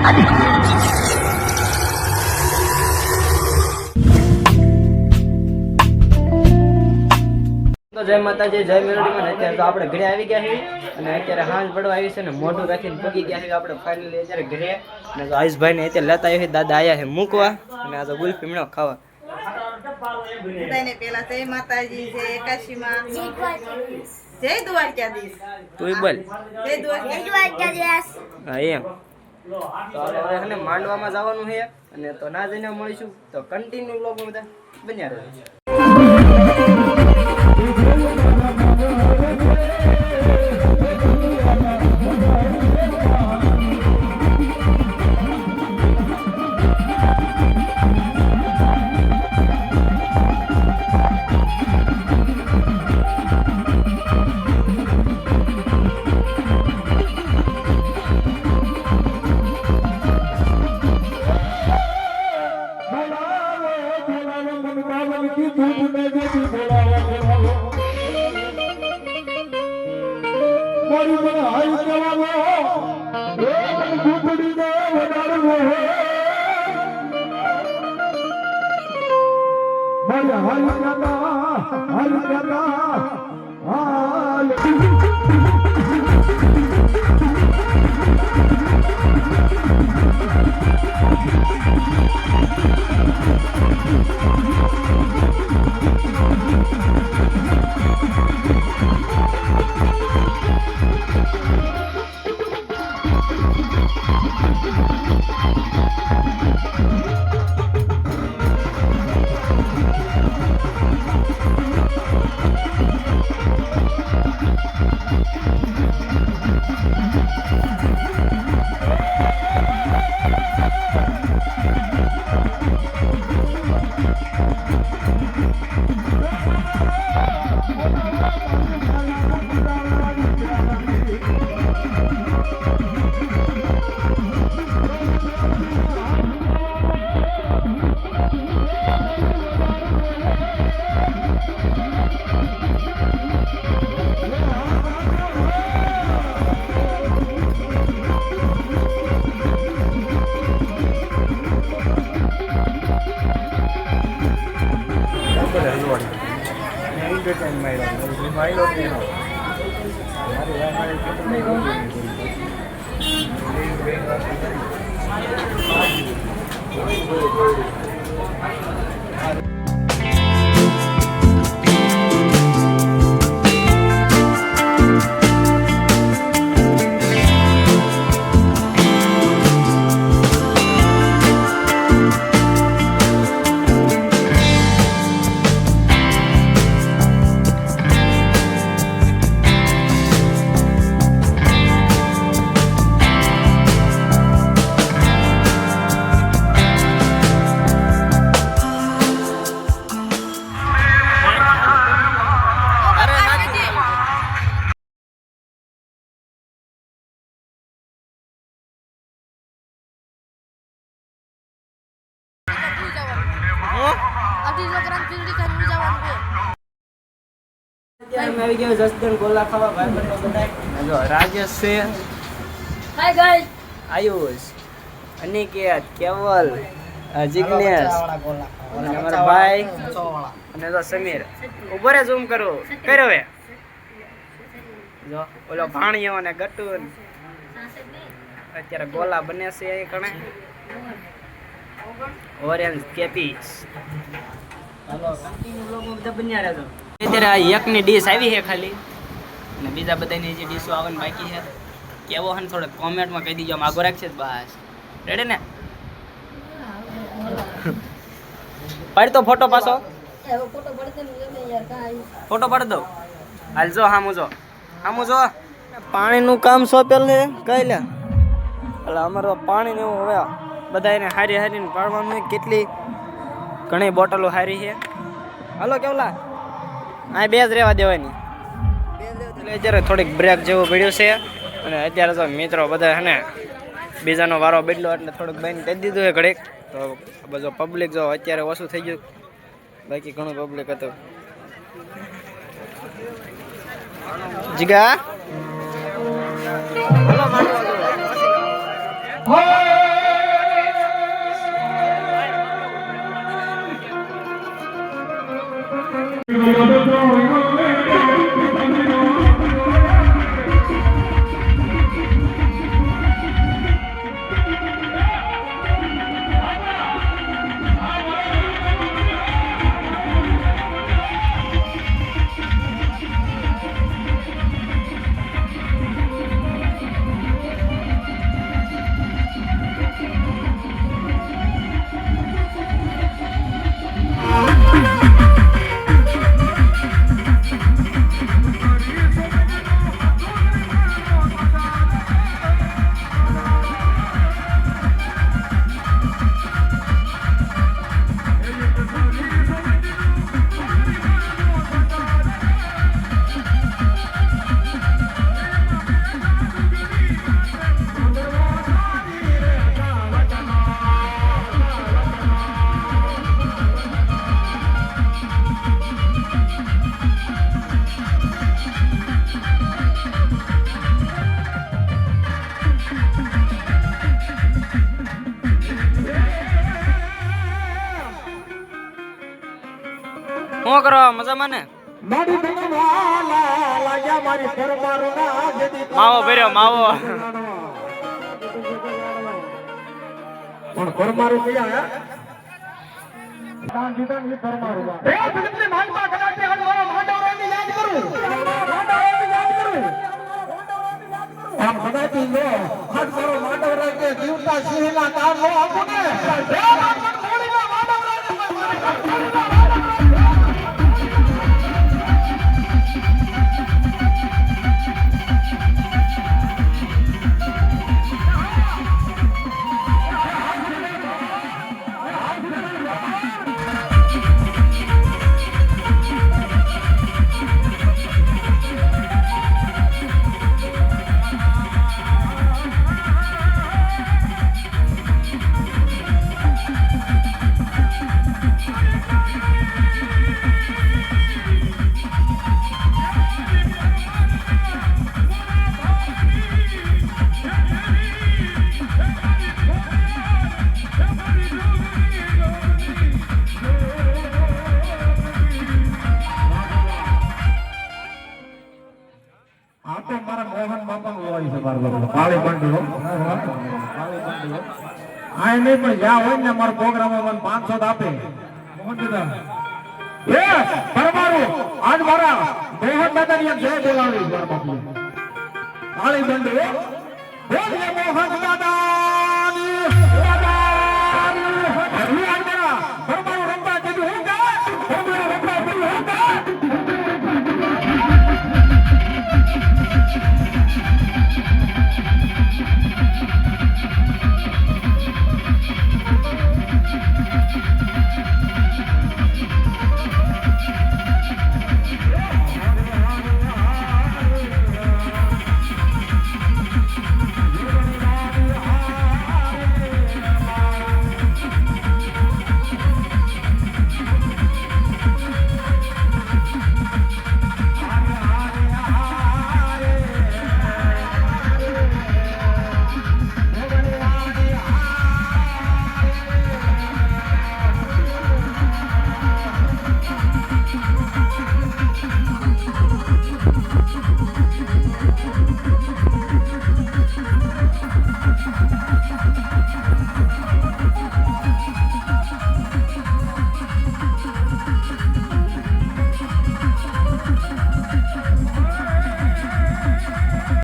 તો જય માતાજી, જય મેલોડીમાં. અત્યારે તો આપણે ઘરે આવી ગયા છીએ અને અત્યારે હાંજ પડવા આવી છે ને મોઢું રાખીને પગી ગયા છે આપણે ફાઇનલી અત્યારે ઘરે. અને તો આયુષભાઈને અત્યારે લેતા આવ્યા છે, દાદા આવ્યા છે મૂકવા અને આ તો ગુલ્ફી મીણો ખાવા. બધાને પહેલા જય માતાજી, જય એકાશીમાં, જય દ્વારકાધીશ. તું બોલ. જય દ્વારકાધીશ. હા એમ. તો હવે છે ને માંડવામાં જવાનું છે અને તો ના જઈને મળીશું તો કન્ટિન્યુ લોકો બધા બન્યા રહેજો. આવી ગયો જસદણ ગોલા ખાવા ભાઈબંધો બધા. જો રાજેશ છે, હાય ગાઈસ, આયુષ, અનિકેત, કેવલ, જિગ્નેશ અને અમારા ભાઈ અને તો સમીર. ઉપર ઝૂમ કરો કર્યો હે. જો ઓલો ભાણિયો અને ગટુન અત્યારે ગોલા બને છે અહીં કણે. ઓરેન્જ કેપીસ. હાલો કન્ટિન્યુ લોકો બધા બન્યા રહેજો. અત્યારે આ એકની ડીશ આવી છે ખાલી અને બીજા બધાની જે ડીશો આવવાની બાકી છે કેવો હે થોડે કોમેન્ટમાં કહી દીજો. આગો રાખશે બસ. રેડી ને? પાડ તો ફોટો પાછો. ફોટો પાડ દો. હાલ જો હામું જો. પાણીનું કામ સોંપેલ છે કઈ લે. એટલે અમારે પાણી ને એવું હવે બધા એને હારી હારીને પાડવાનું. કેટલી ઘણી બોટલો હારી છે. હાલો કેવલા આ બે જ રહેવા દેવાની. એટલે અત્યારે થોડીક બ્રેક જેવું પડ્યું છે અને અત્યારે તો મિત્રો બધા હે ને બીજાનો વારો બદલો એટલે થોડુંક બંધ કરી દીધું છે ઘડીક. તો બધું પબ્લિક જો અત્યારે ઓછું થઈ ગયું, બાકી ઘણું પબ્લિક હતું. જીગા હાલો માંડવા શું કરો મજામાં ને? મારી દુનિયા લાગ્યા મારી પરમારો ના જદી માવો ભર્યો માવો. પણ પરમારો કયા હે દાન દીધા ની પરમારો એ ભગતની માલમાં કદાચ હજ મારો માંડવરાની યાદ કરું માંડવરાની યાદ કરું આમ કદાચ લો હજ મારો માંડવરા કે જીવતા સિંહના કાન નો આપો ને એ ભગત મોડીના માંડવરા કાળી બંડીઓ આ નહીં પણ જ્યાં હોય ને મારા પ્રોગ્રામમાં મને 500 આપે મોહન દાદા એ પરમારો આજ મારા મોહન દાદાની એક જય બોલાવી મારા બાપુ કાળી બંડીઓ બોલે મોહન દાદા